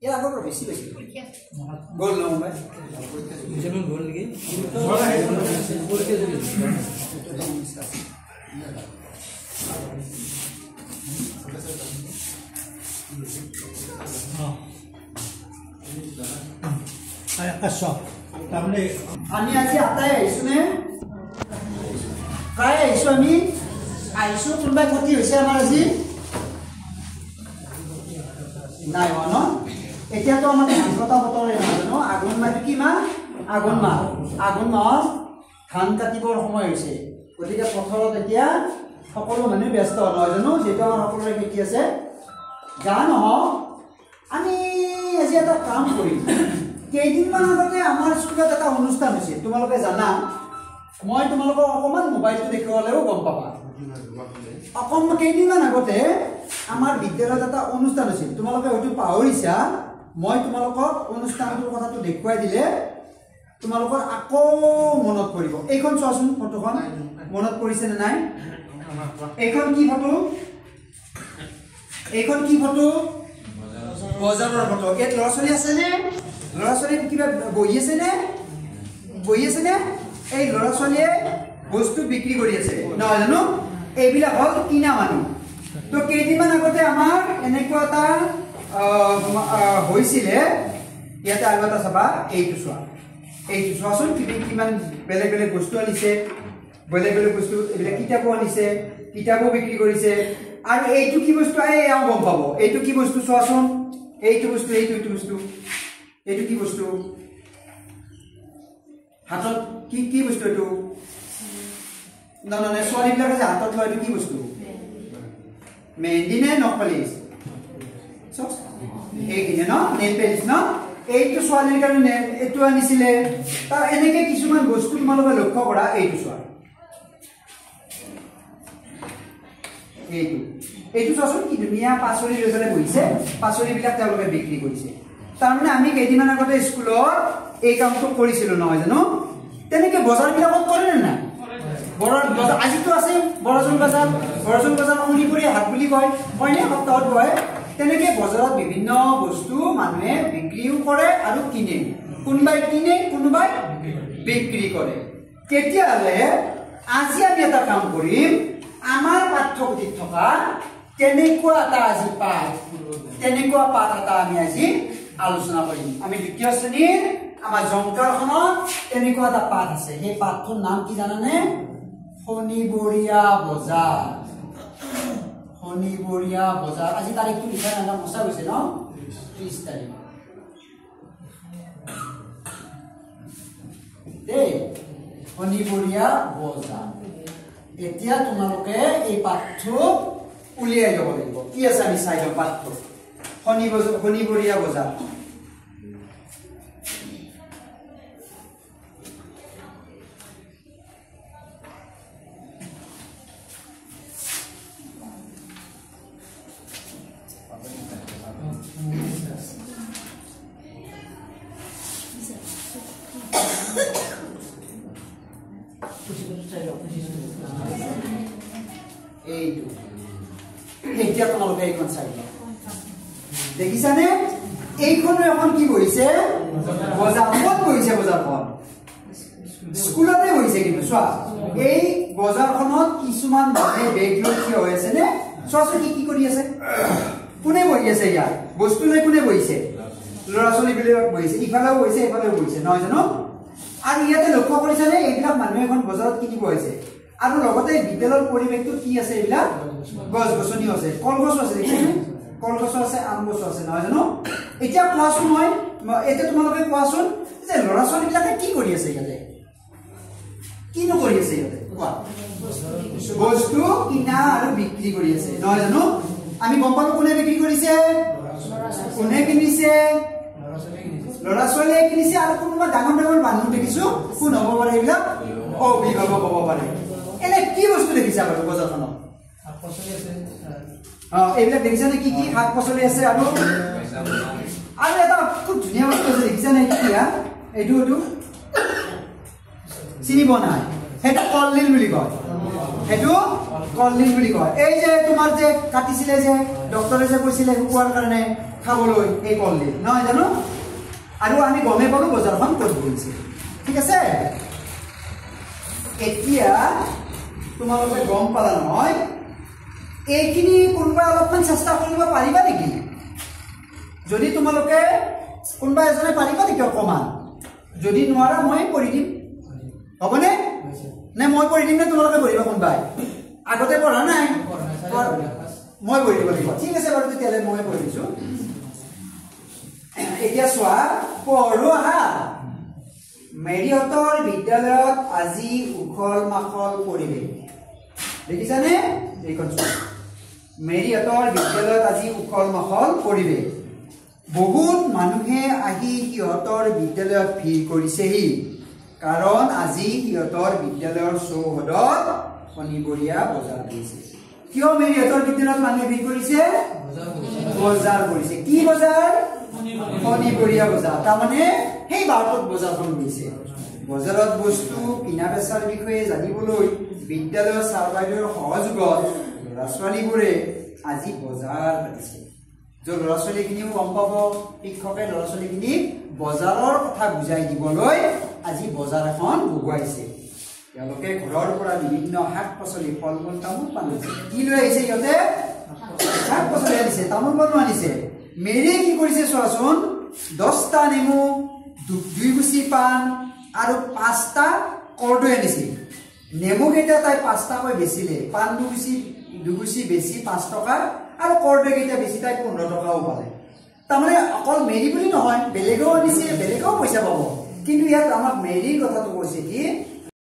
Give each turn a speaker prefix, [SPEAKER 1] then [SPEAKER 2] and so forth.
[SPEAKER 1] ইয়াৰ আগৰ বেছি বেছি গ'ল ন মোবাইল যেমন গ'ল নেকি আমি আজি আটাই আহিছো নে প্ৰায় আহিছো আমি আহিছো কোনোবাই ক্ষতি হৈছে আমাৰ আজি নাই হোৱা ন এতিয়াতো আমাৰ ধান কটা বতৰে নহয় ন আঘোণ মাহটো কি মাহ আঘোণ মাহত ধান কাটিবৰ সময় হৈছে গতিকে পথাৰত এতিয়া সকলো মানুহ ব্যস্ত নহয় জানো যিহেতু আমাৰ সকলোৰে খেতি আছে যা নহওক আমি আজি এটা কাম কৰিম কেইদিনমান আগতে আমাৰ স্কুলত এটা অনুষ্ঠান হৈছিল তোমালোকে জানা মই তোমালোকক অকণমান মোবাইলটো দেখুৱালেও গম পাবা অকণমান কেইদিনমান আগতে আমাৰ বিদ্যালয়ত এটা অনুষ্ঠান হৈছিল তোমালোকে হয়তো পাহৰিছা মই তোমালোকক অনুষ্ঠানটোৰ কথাটো দেখুৱাই দিলে তোমালোকৰ আকৌ মনত পৰিব এইখন চোৱাচোন ফটোখন মনত পৰিছে নে নাই এইখন কি ফটো বজাৰৰ ফটো ইয়াত ল'ৰা ছোৱালী আছেনে ল'ৰা ছোৱালী কিবা বহি আছেনে এই ল'ৰা ছোৱালীয়ে বস্তু বিক্ৰী কৰি আছে নহয় জানো এইবিলাক হ'ল কিনা মানুহ তো কেইদিনমান আগতে আমাৰ এনেকুৱা এটা হৈছিলে ইয়াতে আৰু এটা চাবা এইটো চোৱাচোন কিমান বেলেগ বেলেগ বস্তু আনিছে বেলেগ বেলেগ বস্তু এইবিলাক কিতাপো আনিছে কিতাপো বিক্ৰী কৰিছে আৰু এইটো কি বস্তু এয়াও গম পাব এইটো কি বস্তু চোৱাচোন এইটো কি বস্তু হাতত কি বস্তু এইটো নহয় ছোৱালীবিলাকে যে হাতত লয় এইটো কি বস্তু মেহেন্দি নে নখপালিছ এইখিনি ন নেল পেলিছ ন এইটো ছোৱালীৰ কাৰণে এইটো আনিছিলে তাৰ এনেকে কিছুমান বস্তু তোমালোকে লক্ষ্য কৰা এইটো চোৱা এইটো চোৱাচোন কি ধুনীয়া পাচলি লৈ পেলাই বহিছে পাচলিবিলাক তেওঁলোকে বিক্ৰী কৰিছে তাৰমানে আমি কেইদিনমান আগতে স্কুলত এই কামটো কৰিছিলো নহয় জানো তেনেকে বজাৰবিলাকত কৰে নে নাই বজাৰ আজিতো আছে বৰজন বজাৰ শনিবৰীয়া হাট বুলি কয় হয়নে সপ্তাহত বহে তেনেকে বজাৰত বিভিন্ন বস্তু মানুহে বিক্ৰীও কৰে আৰু কিনে কোনোবাই কিনে কোনোবাই বিক্ৰী কৰে তেতিয়াহ'লে আজি আমি এটা কাম কৰিম আমাৰ পাঠ্যপুথিত থকা তেনেকুৱা পাঠ এটা আমি আজি আলোচনা কৰিম আমি দ্বিতীয় শ্ৰেণীৰ আমাৰ জংকাৰখনত তেনেকুৱা এটা পাঠ আছে সেই পাঠটোৰ নাম কি জানানে শনিবৰীয়া বজাৰ আজি তাৰিখটো লিখা নাম মচা গৈছে ন 30 তাৰিখ দেই শনিবৰীয়া বজাৰ এতিয়া তোমালোকে এই পাঠটো উলিয়াই ল'ব লাগিব কি আছে আমি চাই লওঁ পাঠটো শনিবৰীয়া বজাৰ এতিয়া তোমালোকে এইখন চাই লোৱা দেখিছানে এইখনো এখন কি বহিছে বজাৰ ক'ত বহিছে বজাৰখন স্কুলতে বহিছে কিন্তু চোৱা এই বজাৰখনত কিছুমান মানুহে বেগ লৈ থিয় হৈ আছে নে চোৱাচোন কি কৰি আছে কোনে বহি আছে ইয়াত বস্তু লৈ কোনে বহিছে ল'ৰা ছোৱালীবিলাক বহিছে ইফালেও বহিছে এফালেও বহিছে নহয় জানো আৰু ইয়াতে লক্ষ্য কৰিছানে এইবিলাক মানুহে এখন বজাৰত কিনিব আহিছে আৰু লগতে বিদ্যালয়ৰ পৰিৱেশটো কি আছে এইবিলাক গছ গছনিও আছে কলগছো আছে কলগছো আছে আম গছো আছে নহয় জানো এতিয়া কোৱাচোন এতিয়া তোমালোকে কোৱাচোন যে ল'ৰা ছোৱালীবিলাকে কি কৰি আছে ইয়াতে কিনো কৰি আছে ইয়াতে কোৱা বস্তু কিনা আৰু বিক্ৰী কৰি আছে নহয় জানো আমি গম পালো কোনে বিক্ৰী কৰিছে কোনে কিনিছে ল'ৰা ছোৱালীয়ে কিনিছে আৰু কোনোবা ডাঙৰ মানুহ দেখিছো কোন হ'ব পাৰে এইবিলাক অভিভাৱক হ'ব পাৰে এনে কি বস্তু দেখিছা বাৰু বজাৰখনত এইবিলাক দেখিছানে কি শাক পাচলি আছে আৰু এটা খুব ধুনীয়া বস্তু আছে দেখিছানে এইটো চিনি পোৱা নাই সেইটো কলডিল বুলি কয় সেইটো কলডিল বুলি কয় এই যে তোমাৰ যে কাটিছিলে যে ডক্টৰে যে কৈছিলে শুকুৱাৰ কাৰণে খাবলৈ এই কলডিল নহয় জানো আৰু আমি গমে পালো বজাৰখন ক'ত বহিছে ঠিক আছে এতিয়া তোমালোকে গম পালা নহয় এইখিনি কোনবা অলপমান চেষ্টা কৰিব পাৰিবা নেকি যদি তোমালোকে কোনবা এজনে পাৰিবা নেকি অকমান যদি নোৱাৰা মই কৰি দিম হ'বনে নে মই কৰি দিম নে তোমালোকে কৰিবা কোনবাই আগতে পঢ়া নাই মই কৰি দিব লাগিব ঠিক আছে বাৰু তেতিয়ালে মই কৰি দিছো এতিয়া চোৱা পঢ়ো আহা মেৰিহঁতৰ বিদ্যালয়ত আজি উখল মাখল পৰিৱেশ দেখিছানে এইখন চোৱা মেৰিহঁতৰ বিদ্যালয়ত আজি উখল মাখল পৰিৱেশ বহুত মানুহে আহি সিহঁতৰ বিদ্যালয়ত ভিৰ কৰিছেহি কাৰণ আজি সিহঁতৰ বিদ্যালয়ৰ চৌহদত শনিবৰীয়া বজাৰ কৰিছে কিয় মেৰিহঁতৰ বিদ্যালয়ত মানুহে ভিৰ কৰিছে বজাৰ কৰিছে কি বজাৰ শনিবৰীয়া বজাৰ তাৰমানে সেই বাৰটোত বজাৰখন গৈছে বজাৰত বস্তু কিনা বেচাৰ বিষয়ে জানিবলৈ বিদ্যালয়ৰ ছাৰ বাইদেউৰ সহযোগত ল'ৰা ছোৱালীবোৰে আজি বজাৰ পাতিছে য'ত ল'ৰা ছোৱালীখিনিও গম পাব শিক্ষকে ল'ৰা ছোৱালীখিনিক বজাৰৰ কথা বুজাই দিবলৈ আজি বজাৰ এখন বহুৱাইছে তেওঁলোকে ঘৰৰ পৰা বিভিন্ন শাক পাচলি ফল মূল তামোল পাণ আনিছে কি লৈ আহিছে সিহঁতে শাক পাচলি আনিছে তামোল পাণো আনিছে মেৰিয়ে কি কৰিছে চোৱাচোন 10টা নেমু 2 গুছি পাণ আৰু 5টা কৰ্দৈ আনিছে নেমু কেইটা তাই 5টাকৈ বেচিলে পাণ 2 গুছি বেছি 5 টকা আৰু কৰ্দৈ কেইটা বেছি তাই 15 টকাও পালে তাৰমানে অকল মেৰি বুলি নহয় বেলেগও আনিছে বেলেগও পইচা পাব কিন্তু ইয়াত আমাক মেৰিৰ কথাটো কৈছে কি